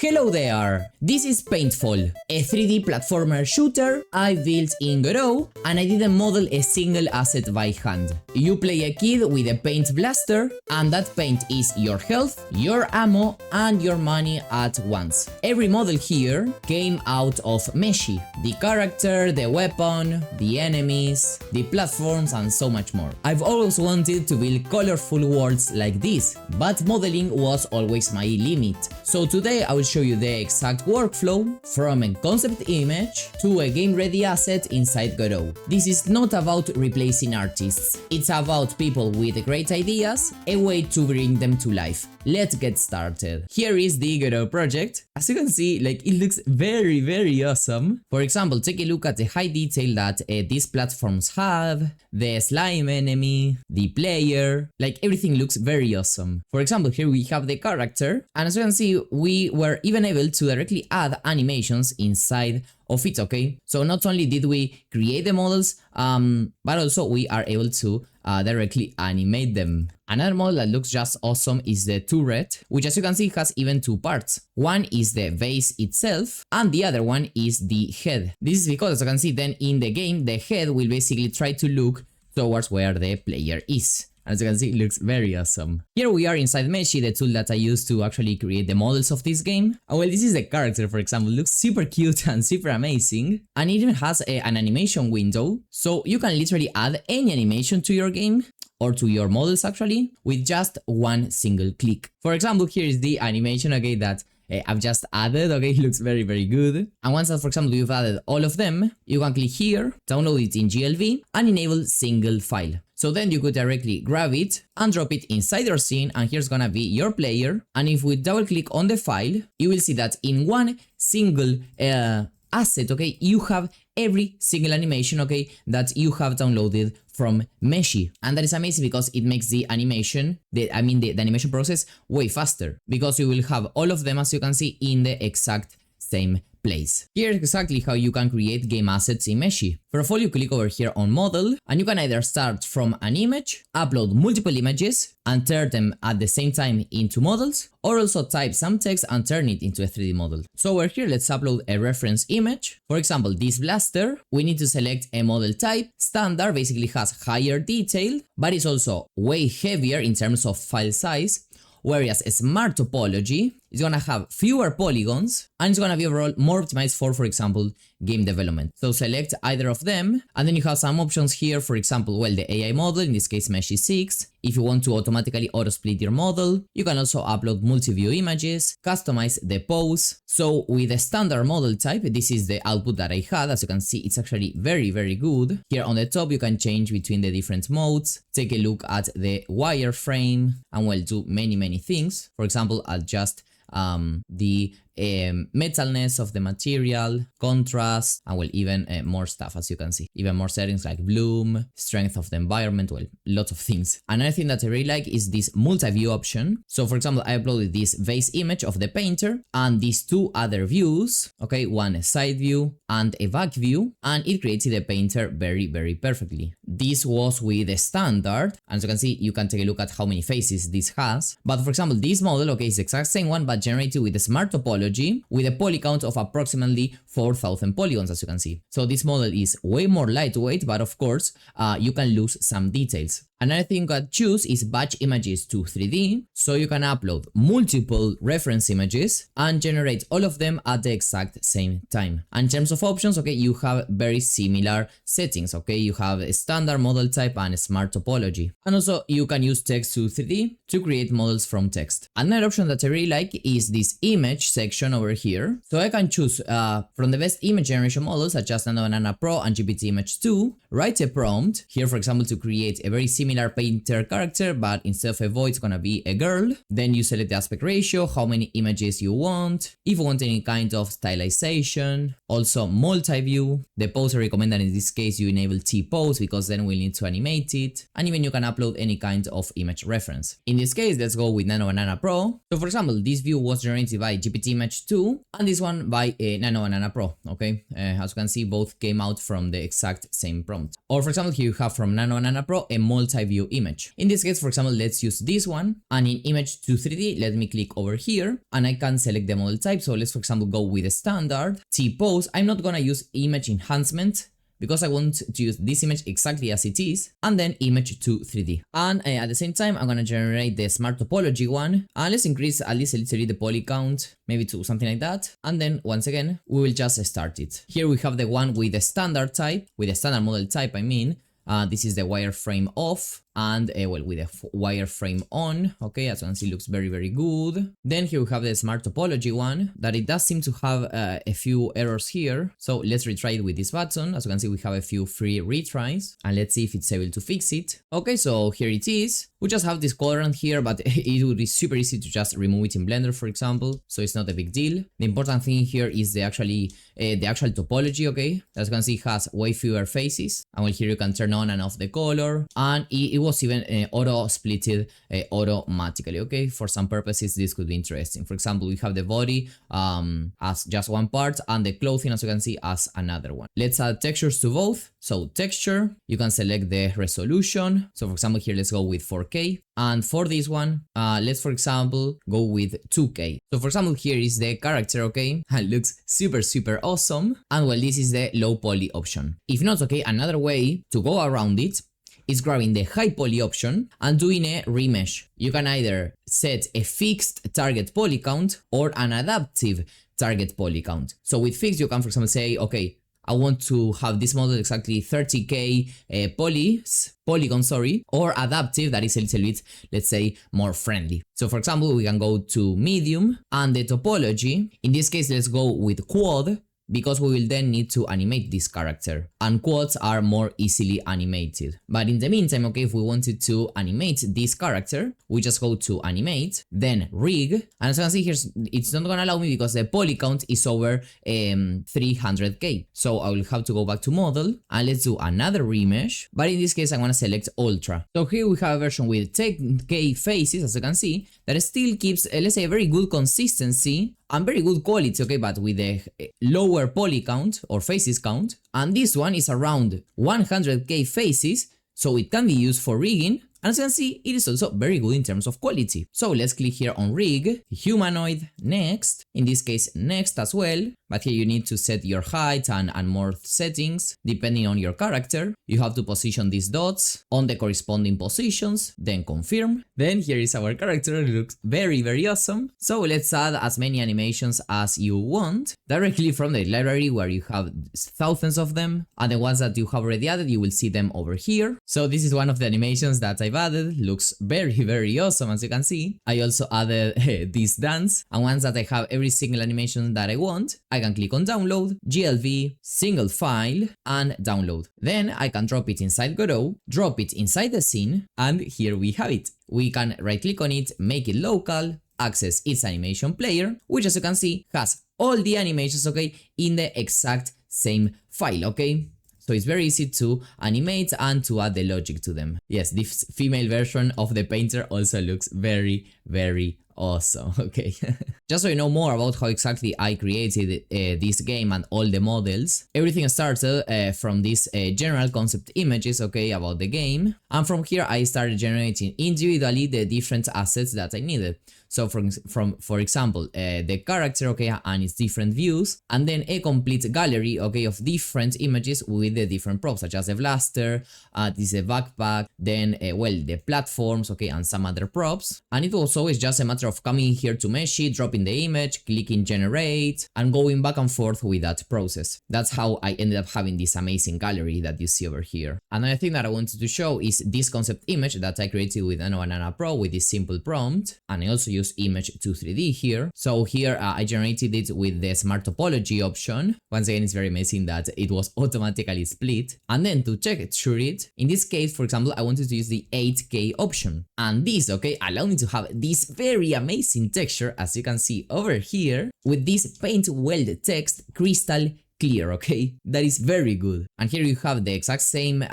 Hello there! This is Paintfall, a 3D platformer shooter I built in Godot, and I didn't model a single asset by hand. You play a kid with a paint blaster, and that paint is your health, your ammo, and your money at once. Every model here came out of Meshy, the character, the weapon, the enemies, the platforms, and so much more. I've always wanted to build colorful worlds like this, but modeling was always my limit. So today I will show you the exact workflow from a concept image to a game-ready asset inside Godot. This is not about replacing artists, it's about people with great ideas, a way to bring them to life. Let's get started. Here is the Godot project. As you can see, it looks very awesome. For example, take a look at the high detail that these platforms have, the slime enemy, the player, everything looks very awesome. For example, here we have the character, and as you can see, we were even able to directly add animations inside of it, okay? So not only did we create the models, but also we are able to directly animate them. Another model that looks just awesome is the turret, which as you can see has even two parts. One is the base itself, and the other one is the head. This is because, as you can see, then in the game, the head will basically try to look towards where the player is. As you can see, it looks very awesome. Here we are inside Meshy, the tool that I used to actually create the models of this game. And well, this is the character, for example, it looks super cute and super amazing. And it even has an animation window, so you can literally add any animation to your game, or to your models actually, with just one single click. For example, here is the animation, okay, that I've just added, okay, it looks very good. And once that, for example, you've added all of them, you can click here, download it in GLV, and enable single file. So then you could directly grab it and drop it inside your scene, and here's gonna be your player. And if we double click on the file, you will see that in one single asset, okay, you have every single animation, okay, that you have downloaded from Meshy. And that is amazing because it makes the animation, the animation process way faster, because you will have all of them, as you can see, in the exact same place. Here's exactly how you can create game assets in Meshy. First of all, you click over here on model, and you can either start from an image, upload multiple images, and turn them at the same time into models, or also type some text and turn it into a 3D model. So over here, let's upload a reference image. For example, this blaster, we need to select a model type. Standard basically has higher detail, but it's also way heavier in terms of file size, whereas a smart topology is gonna have fewer polygons, and it's gonna be overall more optimized for example, game development. So select either of them, and then you have some options here. For example, well, the AI model, in this case Meshy 6. If you want to automatically auto-split your model, you can also upload multi-view images, customize the pose. So with the standard model type, this is the output that I had. As you can see, it's actually very good. Here on the top, you can change between the different modes, take a look at the wireframe, and well, do many things. For example, adjust the metalness of the material, contrast, and well, even more stuff, as you can see, even more settings like bloom, strength of the environment, well, lots of things. Another thing that I really like is this multi-view option. So for example, I uploaded this base image of the painter and these two other views, okay, one a side view and a back view, and it created the painter very perfectly. This was with the standard, and as you can see, you can take a look at how many faces this has. But for example, this model, okay, is the exact same one, but generated with the smart topology, with a poly count of approximately 4,000 polygons, as you can see. So this model is way more lightweight, but of course, you can lose some details. Another thing you can choose is batch images to 3D, so you can upload multiple reference images and generate all of them at the exact same time. And in terms of options, okay, you have very similar settings, okay? You have a standard model type and a smart topology. And also, you can use text to 3D to create models from text. Another option that I really like is this image section over here. So I can choose from the best image generation models such as Nano Banana Pro and GPT Image 2, write a prompt, here for example to create a very similar painter character, but instead of a boy it's gonna be a girl. Then you select the aspect ratio, how many images you want, if you want any kind of stylization, also multi-view. The pose I recommend that in this case you enable T-pose because then we'll need to animate it, and even you can upload any kind of image reference. In this case, let's go with Nano Banana Pro. So for example, this view was generated by GPT Image 2 and this one by Nano Banana Pro, okay? As you can see, both came out from the exact same prompt. Or for example, here you have from Nano Banana Pro a multi multi-view image. In this case, for example, let's use this one, and in image to 3D, let me click over here, and I can select the model type. So let's, for example, go with the standard T-pose. I'm not gonna use image enhancement, because I want to use this image exactly as it is, and then image to 3D. And at the same time, I'm gonna generate the smart topology one, and let's increase at least a little bit the poly count, maybe to something like that. And then once again, we will just start it. Here we have the one with the standard type, with the standard model type, I mean. This is the wireframe off, and well, with the wireframe on. Okay, as you can see, looks very, very good. Then here we have the smart topology one, that it does seem to have a few errors here. So let's retry it with this button. As you can see, we have a few free retries, and let's see if it's able to fix it. Okay, so here it is. We just have this quadrant here, but it would be super easy to just remove it in Blender, for example. So it's not a big deal. The important thing here is the actual topology, okay? As you can see, it has way fewer faces. And well, here you can turn on and off the color. And it was even auto-splitted automatically, okay? For some purposes, this could be interesting. For example, we have the body as just one part, and the clothing, as you can see, as another one. Let's add textures to both. So texture, you can select the resolution. So for example, here, let's go with 4K. And for this one, let's, for example, go with 2K. So for example, here is the character, okay? And it looks super, super awesome. And well, this is the low poly option. If not, okay, another way to go around it is grabbing the high poly option and doing a remesh. You can either set a fixed target poly count or an adaptive target poly count. So with fixed, you can, for example, say, okay, I want to have this model exactly 30k polygons, or adaptive, that is a little bit, let's say, more friendly. So for example, we can go to medium, and the topology, in this case, let's go with quad, because we will then need to animate this character, and quads are more easily animated. But in the meantime, okay, if we wanted to animate this character, we just go to animate, then rig, and as you can see here, it's not gonna allow me because the poly count is over 300k. So I will have to go back to model, and let's do another remesh, but in this case, I'm gonna select ultra. So here we have a version with 10k faces, as you can see, that still keeps, let's say, a very good consistency and very good quality, okay, but with a lower poly count or faces count. And this one is around 100k faces, so it can be used for rigging. And as you can see, it is also very good in terms of quality. So let's click here on rig, humanoid, next, in this case next as well, but here you need to set your height and more settings depending on your character. You have to position these dots on the corresponding positions, then confirm. Then here is our character, it looks very, very awesome. So let's add as many animations as you want directly from the library, where you have thousands of them, and the ones that you have already added, you will see them over here. So this is one of the animations that I've added, looks very, very awesome, as you can see. I also added this dance, and once that I have every single animation that I want, I can click on download, GLV, single file, and download. Then I can drop it inside Godot, drop it inside the scene, and here we have it. We can right click on it, make it local, access its animation player, which, as you can see, has all the animations, okay, in the exact same file, okay? So it's very easy to animate and to add the logic to them. Yes, this female version of the painter also looks very, very awesome, okay? Just so you know more about how exactly I created this game and all the models, everything started from these general concept images, okay, about the game. And from here, I started generating individually the different assets that I needed. So for example, the character, okay, and its different views, and then a complete gallery, okay, of different images with the different props, such as the blaster, this is a backpack, then, well, the platforms, okay, and some other props. And it also is just a matter of coming here to Meshy, dropping the image, clicking generate, and going back and forth with that process. That's how I ended up having this amazing gallery that you see over here. Another thing that I wanted to show is this concept image that I created with Nano Banana Pro with this simple prompt, and I also use image to 3D here. So here I generated it with the smart topology option. Once again, it's very amazing that it was automatically split. And then to texture it, in this case, for example, I wanted to use the 8K option. And this, okay, allowed me to have this very amazing texture, as you can see over here, with this paint weld text crystal clear, okay? That is very good. And here you have the exact same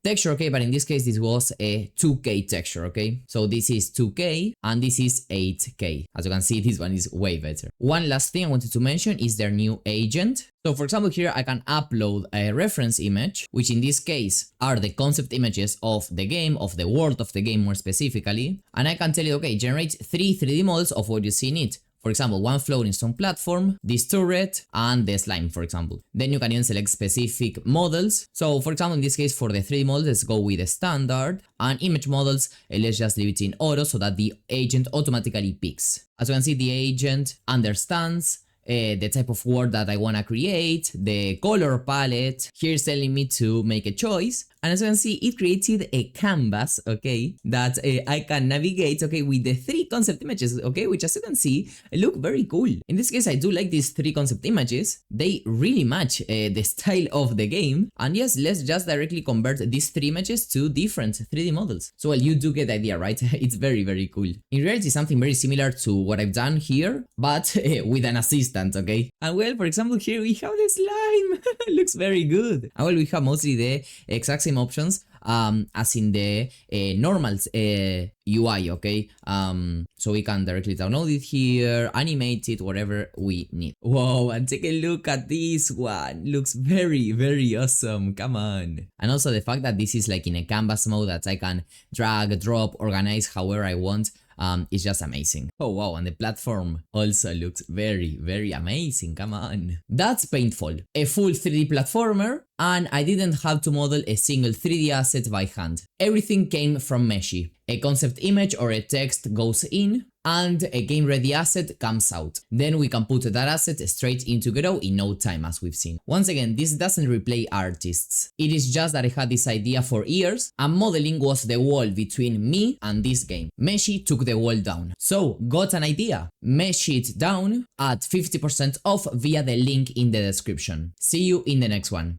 texture, okay? But in this case, this was a 2K texture, okay? So this is 2K and this is 8K. As you can see, this one is way better. One last thing I wanted to mention is their new agent. So for example, here I can upload a reference image, which in this case are the concept images of the game, of the world of the game more specifically. And I can tell you, okay, generate 3 3D models of what you see in it. For example, one floating stone platform, this turret, and the slime, for example. Then you can even select specific models. So for example, in this case, for the 3D models, let's go with the standard. And image models, let's just leave it in auto so that the agent automatically picks. As you can see, the agent understands the type of world that I want to create, the color palette. Here it's telling me to make a choice. And as you can see, it created a canvas, okay, that I can navigate, okay, with the 3 concept images, okay, which as you can see, look very cool. In this case, I do like these 3 concept images. They really match the style of the game. And yes, let's just directly convert these 3 images to different 3D models. So well, you do get the idea, right? It's very, very cool. In reality, something very similar to what I've done here, but with an assistant, okay? And well, for example, here we have the slime. Looks very good. And well, we have mostly the exact same options as in the normal UI, okay? So we can directly download it here, animate it, whatever we need. Whoa, and take a look at this one. Looks very, very awesome. Come on. And also the fact that this is like in a canvas mode that I can drag, drop, organize however I want. It's just amazing. Oh wow, and the platform also looks very, very amazing. Come on. That's Paintfall, a full 3D platformer, and I didn't have to model a single 3D asset by hand. Everything came from Meshy. A concept image or a text goes in, and a game-ready asset comes out. Then we can put that asset straight into Godot in no time, as we've seen. Once again, this doesn't replace artists. It is just that I had this idea for years, and modeling was the wall between me and this game. Meshy took the wall down. So, got an idea. Mesh it down at 50% off via the link in the description. See you in the next one.